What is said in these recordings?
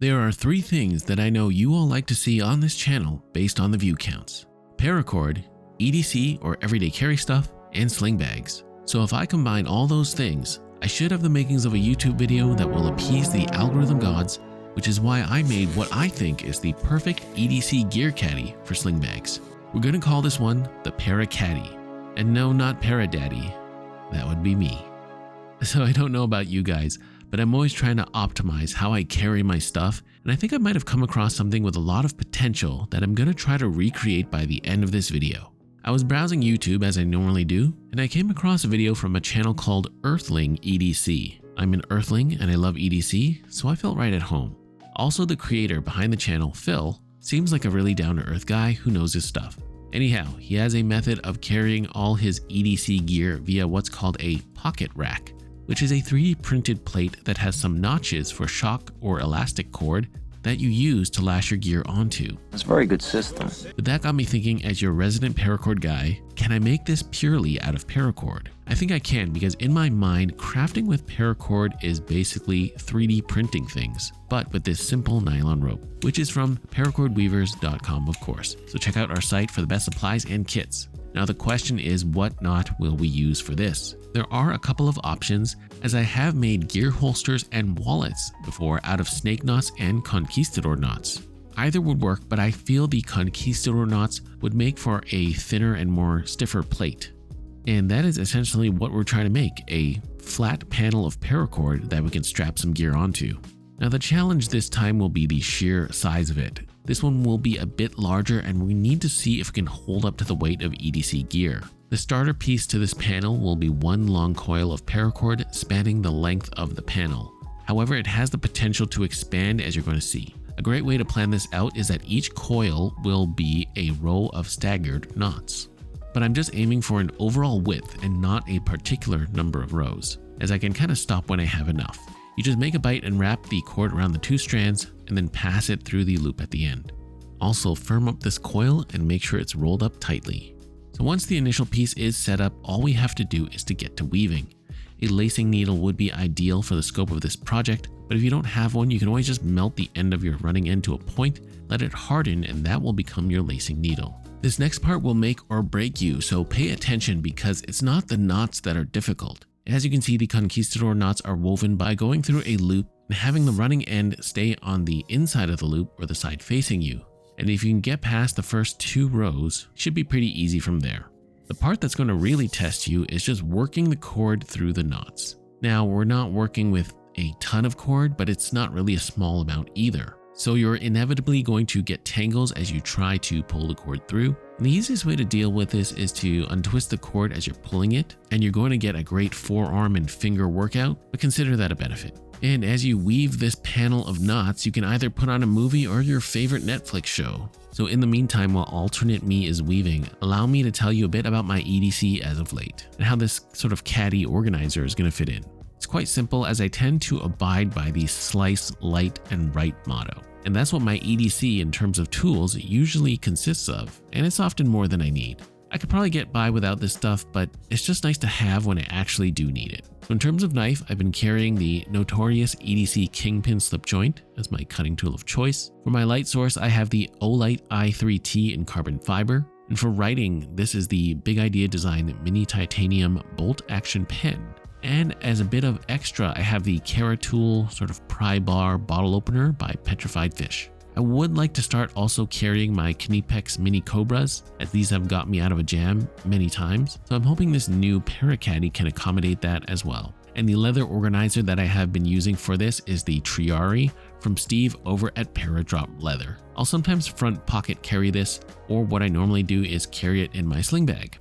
There are 3 things that I know you all like to see on this channel based on the view counts: Paracord, EDC or everyday carry stuff, and sling bags. So if I combine all those things, I should have the makings of a YouTube video that will appease the algorithm gods, which is why I made what I think is the perfect EDC gear caddy for sling bags. We're going to call this one the Paracaddy. And no, not Paradaddy. That would be me. So I don't know about you guys, but I'm always trying to optimize how I carry my stuff, and I think I might have come across something with a lot of potential that I'm going to try to recreate by the end of this video. I was browsing YouTube as I normally do, and I came across a video from a channel called Earthling EDC. I'm an Earthling and I love EDC, so I felt right at home. Also, the creator behind the channel, Phil, seems like a really down-to-earth guy who knows his stuff. Anyhow, he has a method of carrying all his EDC gear via what's called a pocket rack, which is a 3D printed plate that has some notches for shock or elastic cord that you use to lash your gear onto. It's a very good system. But that got me thinking, as your resident paracord guy, can I make this purely out of paracord? I think I can, because in my mind, crafting with paracord is basically 3D printing things, but with this simple nylon rope, which is from paracordweavers.com, of course. So check out our site for the best supplies and kits. Now the question is, what knot will we use for this? There are a couple of options, as I have made gear holsters and wallets before out of snake knots and conquistador knots. Either would work, but I feel the conquistador knots would make for a thinner and more stiffer plate. And that is essentially what we're trying to make, a flat panel of paracord that we can strap some gear onto. Now the challenge this time will be the sheer size of it. This one will be a bit larger, and we need to see if it can hold up to the weight of EDC gear. The starter piece to this panel will be one long coil of paracord spanning the length of the panel. However, it has the potential to expand, as you're going to see. A great way to plan this out is that each coil will be a row of staggered knots. But I'm just aiming for an overall width and not a particular number of rows, as I can kind of stop when I have enough. You just make a bite and wrap the cord around the 2 strands and then pass it through the loop at the end. Also, firm up this coil and make sure it's rolled up tightly. So once the initial piece is set up, all we have to do is to get to weaving. A lacing needle would be ideal for the scope of this project, but if you don't have one, you can always just melt the end of your running end to a point, let it harden, and that will become your lacing needle. This next part will make or break you, so pay attention, because it's not the knots that are difficult. As you can see, the conquistador knots are woven by going through a loop and having the running end stay on the inside of the loop or the side facing you. And if you can get past the first 2 rows, it should be pretty easy from there. The part that's going to really test you is just working the cord through the knots. Now, we're not working with a ton of cord, but it's not really a small amount either. So you're inevitably going to get tangles as you try to pull the cord through. And the easiest way to deal with this is to untwist the cord as you're pulling it, and you're going to get a great forearm and finger workout, but consider that a benefit. And as you weave this panel of knots, you can either put on a movie or your favorite Netflix show. So in the meantime, while alternate me is weaving, allow me to tell you a bit about my EDC as of late, and how this sort of caddy organizer is going to fit in. It's quite simple, as I tend to abide by the slice, light, and right motto. And that's what my EDC in terms of tools usually consists of, and it's often more than I need. I could probably get by without this stuff, but it's just nice to have when I actually do need it. So in terms of knife, I've been carrying the notorious EDC Kingpin slip joint as my cutting tool of choice. For my light source, I have the Olight i3T in carbon fiber. And for writing, this is the Big Idea Design mini titanium bolt action pen. And as a bit of extra, I have the Keratool sort of pry bar bottle opener by Petrified Fish. I would like to start also carrying my Knipex mini Cobras, as these have got me out of a jam many times, so I'm hoping this new Paracaddy can accommodate that as well. And the leather organizer that I have been using for this is the Triari from Steve over at Paradrop Leather. I'll sometimes front pocket carry this, or what I normally do is carry it in my sling bag.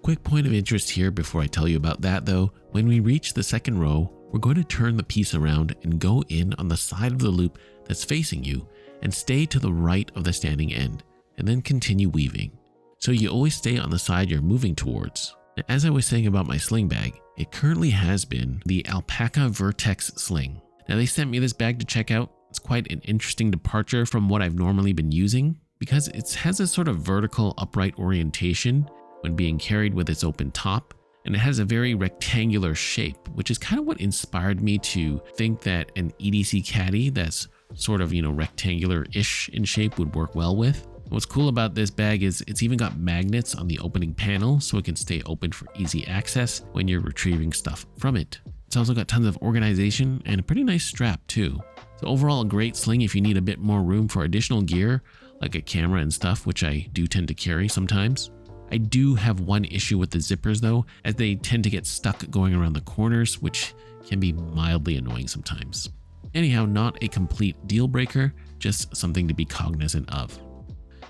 Quick point of interest here before I tell you about that though, when we reach the second row, we're going to turn the piece around and go in on the side of the loop that's facing you and stay to the right of the standing end, and then continue weaving. So you always stay on the side you're moving towards. As I was saying about my sling bag, it currently has been the Alpaca Vertex sling. Now they sent me this bag to check out. It's quite an interesting departure from what I've normally been using, because it has a sort of vertical upright orientation when being carried with its open top, and it has a very rectangular shape, which is kind of what inspired me to think that an EDC Caddy that's sort of, rectangular-ish in shape would work well with. What's cool about this bag is it's even got magnets on the opening panel so it can stay open for easy access when you're retrieving stuff from it. It's also got tons of organization and a pretty nice strap too. So overall, a great sling if you need a bit more room for additional gear like a camera and stuff, which I do tend to carry sometimes. I do have one issue with the zippers though, as they tend to get stuck going around the corners, which can be mildly annoying sometimes. Anyhow, not a complete deal breaker, just something to be cognizant of.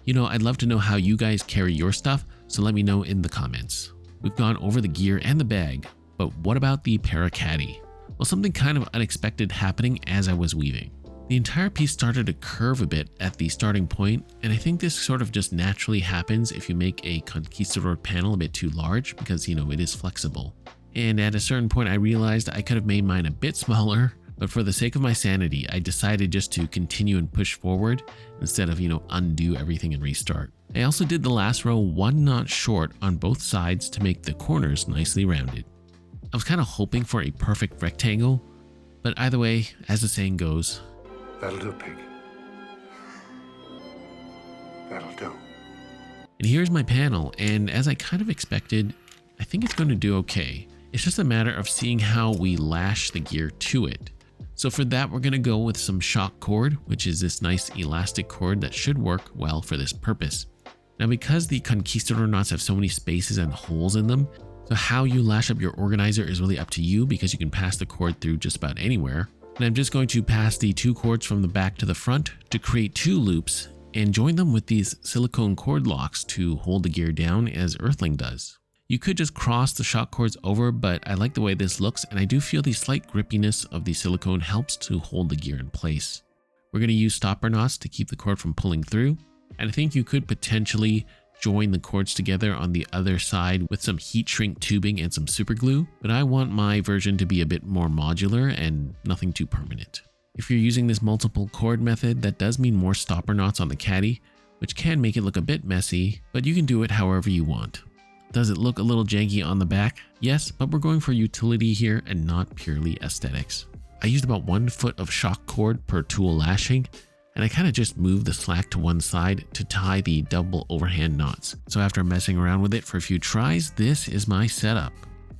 I'd love to know how you guys carry your stuff, so let me know in the comments. We've gone over the gear and the bag, but what about the paracaddy? Well, something kind of unexpected happening as I was weaving. The entire piece started to curve a bit at the starting point, and I think this sort of just naturally happens if you make a conquistador panel a bit too large because, it is flexible. And at a certain point I realized I could have made mine a bit smaller, but for the sake of my sanity, I decided just to continue and push forward instead of, undo everything and restart. I also did the last row 1 notch short on both sides to make the corners nicely rounded. I was kind of hoping for a perfect rectangle, but either way, as the saying goes, that'll do, pig. That'll do. And here's my panel, and as I kind of expected, I think it's going to do okay. It's just a matter of seeing how we lash the gear to it. So for that, we're going to go with some shock cord, which is this nice elastic cord that should work well for this purpose. Now, because the conquistador knots have so many spaces and holes in them, so how you lash up your organizer is really up to you because you can pass the cord through just about anywhere. And I'm just going to pass the 2 cords from the back to the front to create 2 loops and join them with these silicone cord locks to hold the gear down as Earthling does. You could just cross the shock cords over, but I like the way this looks, and I do feel the slight grippiness of the silicone helps to hold the gear in place. We're going to use stopper knots to keep the cord from pulling through, and I think you could potentially join the cords together on the other side with some heat shrink tubing and some super glue, but I want my version to be a bit more modular and nothing too permanent. If you're using this multiple cord method, that does mean more stopper knots on the caddy, which can make it look a bit messy, but you can do it however you want. Does it look a little janky on the back? Yes, but we're going for utility here and not purely aesthetics. I used about 1 foot of shock cord per tool lashing, and I kind of just moved the slack to one side to tie the double overhand knots. So after messing around with it for a few tries, this is my setup.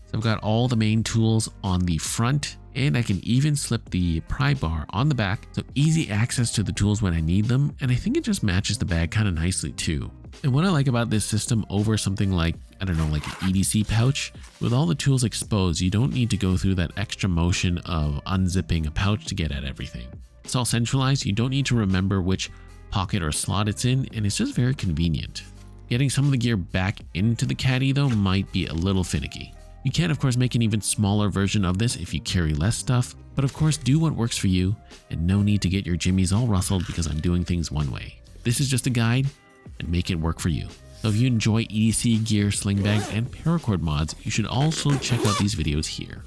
So I've got all the main tools on the front, and I can even slip the pry bar on the back, so easy access to the tools when I need them, and I think it just matches the bag kind of nicely too. And what I like about this system over something like, like an EDC pouch, with all the tools exposed, you don't need to go through that extra motion of unzipping a pouch to get at everything. It's all centralized, you don't need to remember which pocket or slot it's in, and it's just very convenient. Getting some of the gear back into the caddy though might be a little finicky. You can of course make an even smaller version of this if you carry less stuff, but of course do what works for you, and no need to get your jimmies all rustled because I'm doing things one way. This is just a guide, and make it work for you. So if you enjoy EDC gear, sling bags, and paracord mods, you should also check out these videos here.